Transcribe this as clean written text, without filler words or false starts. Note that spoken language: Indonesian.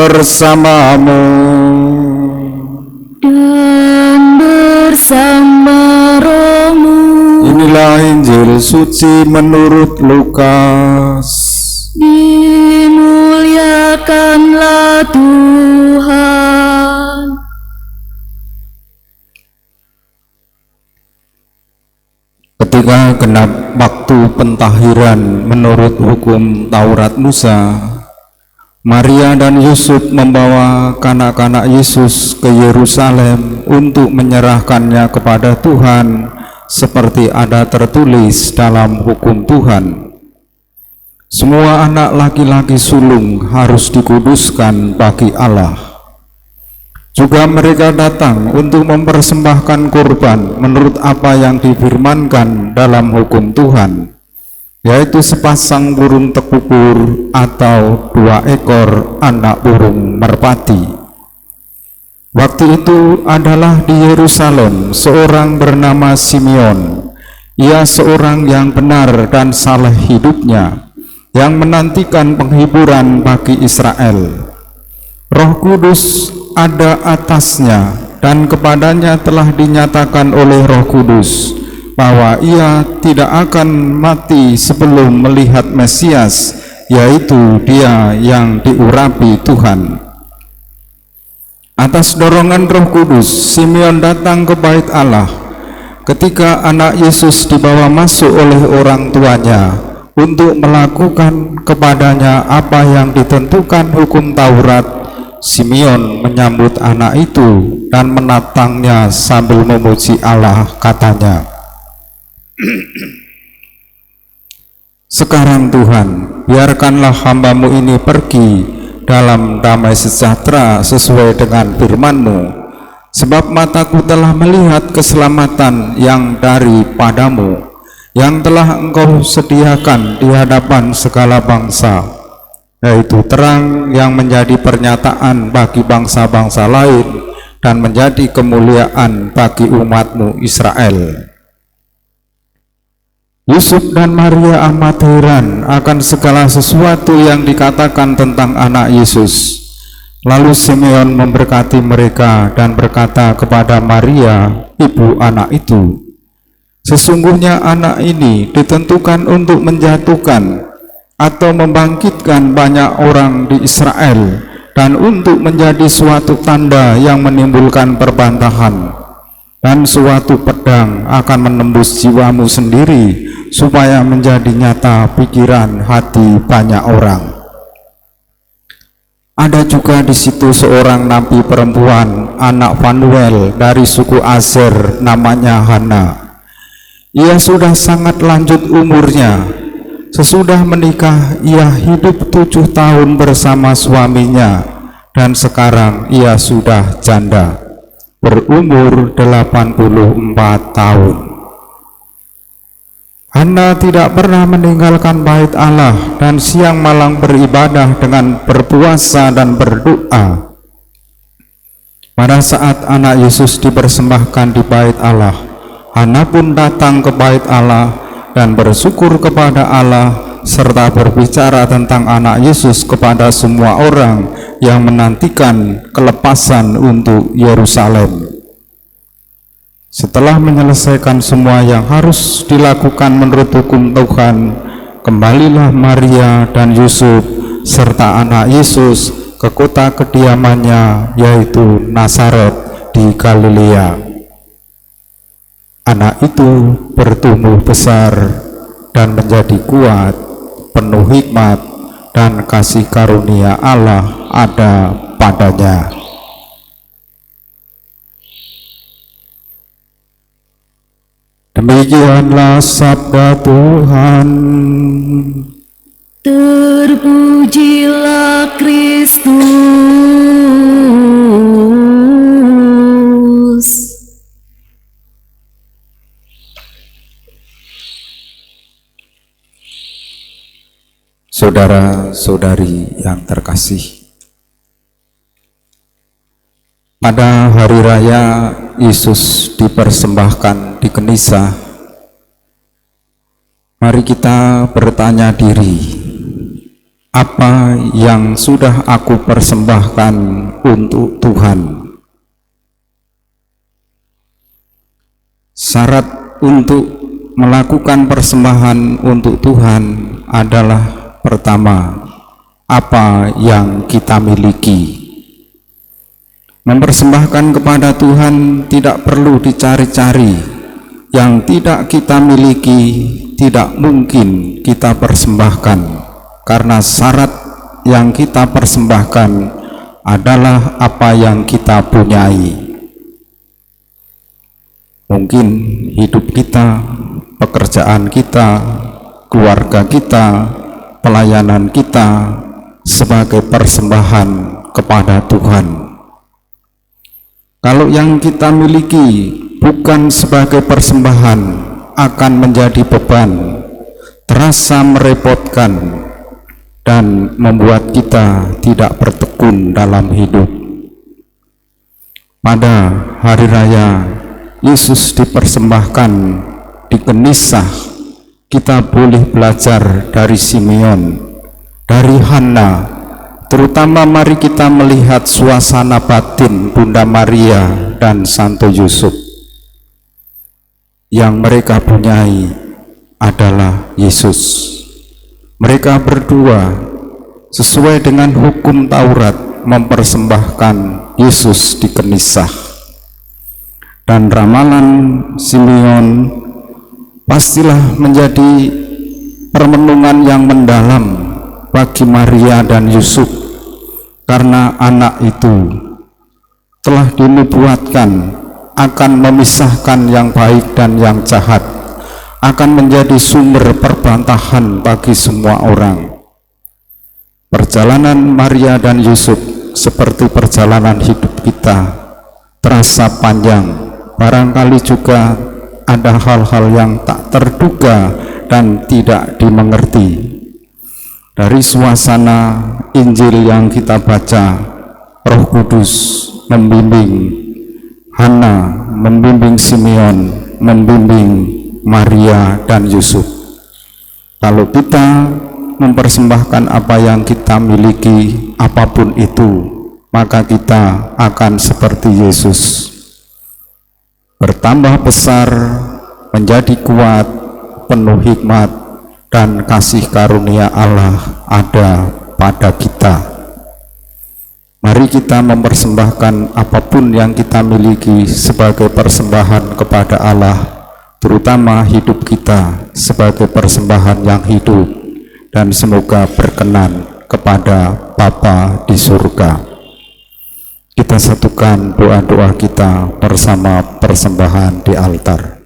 bersamamu dan bersama rohmu. Inilah Injil suci menurut Lukas. Dimuliakanlah Tuhan. Ketika genap waktu pentahiran menurut hukum Taurat Musa, Maria dan Yusuf membawa kanak-kanak Yesus ke Yerusalem untuk menyerahkannya kepada Tuhan seperti ada tertulis dalam hukum Tuhan. Semua anak laki-laki sulung harus dikuduskan bagi Allah. Juga mereka datang untuk mempersembahkan kurban menurut apa yang difirmankan dalam hukum Tuhan, yaitu sepasang burung tekukur atau 2 ekor anak burung merpati. Waktu itu adalah di Yerusalem seorang bernama Simeon. Ia seorang yang benar dan saleh hidupnya, yang menantikan penghiburan bagi Israel. Roh Kudus ada atasnya, dan kepadanya telah dinyatakan oleh Roh Kudus bahwa ia tidak akan mati sebelum melihat Mesias, yaitu Dia yang diurapi Tuhan. Atas dorongan Roh Kudus, Simeon datang ke bait Allah. Ketika anak Yesus dibawa masuk oleh orang tuanya untuk melakukan kepadanya apa yang ditentukan hukum Taurat, Simeon menyambut anak itu dan menatangnya sambil memuji Allah, katanya, "Sekarang Tuhan, biarkanlah hamba-Mu ini pergi dalam damai sejahtera sesuai dengan firman-Mu, sebab mataku telah melihat keselamatan yang daripadamu, yang telah Engkau sediakan di hadapan segala bangsa, yaitu terang yang menjadi pernyataan bagi bangsa-bangsa lain dan menjadi kemuliaan bagi umat-Mu Israel." Yusuf dan Maria amat heran akan segala sesuatu yang dikatakan tentang anak Yesus. Lalu Simeon memberkati mereka dan berkata kepada Maria, ibu anak itu, "Sesungguhnya anak ini ditentukan untuk menjatuhkan atau membangkitkan banyak orang di Israel, dan untuk menjadi suatu tanda yang menimbulkan perbantahan, dan suatu pedang akan menembus jiwamu sendiri, supaya menjadi nyata pikiran hati banyak orang." Ada juga di situ seorang nabi perempuan, anak Fanuel dari suku Aser, namanya Hana. Ia sudah sangat lanjut umurnya. Sesudah menikah, ia hidup 7 tahun bersama suaminya, dan sekarang ia sudah janda, berumur 84 tahun. Hana tidak pernah meninggalkan bait Allah dan siang malam beribadah dengan berpuasa dan berdoa. Pada saat anak Yesus dipersembahkan di bait Allah, Hana pun datang ke bait Allah dan bersyukur kepada Allah serta berbicara tentang anak Yesus kepada semua orang yang menantikan kelepasan untuk Yerusalem. Setelah menyelesaikan semua yang harus dilakukan menurut hukum Tuhan, kembalilah Maria dan Yusuf serta anak Yesus ke kota kediamannya, yaitu Nazaret di Galilea. Anak itu bertumbuh besar dan menjadi kuat, penuh hikmat, dan kasih karunia Allah ada padanya. Demikianlah sabda Tuhan. Terpujilah Kristus. Saudara-saudari yang terkasih, pada hari raya Yesus dipersembahkan di Kenisa, mari kita bertanya diri, apa yang sudah aku persembahkan untuk Tuhan. Syarat untuk melakukan persembahan untuk Tuhan adalah pertama, apa yang kita miliki. Mempersembahkan kepada Tuhan tidak perlu dicari. Yang tidak kita miliki tidak mungkin kita persembahkan, karena syarat yang kita persembahkan adalah apa yang kita punyai. Mungkin hidup kita, pekerjaan kita, keluarga kita, pelayanan kita sebagai persembahan kepada Tuhan. Kalau yang kita miliki bukan sebagai persembahan, akan menjadi beban, terasa merepotkan, dan membuat kita tidak bertekun dalam hidup. Pada hari raya Yesus dipersembahkan di Kenisah, kita boleh belajar dari Simeon, dari Hana. Terutama mari kita melihat suasana batin Bunda Maria dan Santo Yusuf. Yang mereka punyai adalah Yesus. Mereka berdua sesuai dengan hukum Taurat mempersembahkan Yesus di Kenisah. Dan ramalan Simeon pastilah menjadi permenungan yang mendalam bagi Maria dan Yusuf, karena anak itu telah dinubuatkan akan memisahkan yang baik dan yang jahat, akan menjadi sumber perbantahan bagi semua orang. Perjalanan Maria dan Yusuf seperti perjalanan hidup kita, terasa panjang. Barangkali juga ada hal-hal yang tak terduga dan tidak dimengerti. Dari suasana Injil yang kita baca, Roh Kudus membimbing Hana, membimbing Simeon, membimbing Maria dan Yusuf. Kalau kita mempersembahkan apa yang kita miliki, apapun itu, maka kita akan seperti Yesus, bertambah besar, menjadi kuat, penuh hikmat, dan kasih karunia Allah ada pada kita. Mari kita mempersembahkan apapun yang kita miliki sebagai persembahan kepada Allah, terutama hidup kita sebagai persembahan yang hidup, dan semoga berkenan kepada Bapa di surga. Kita satukan doa-doa kita bersama persembahan di altar.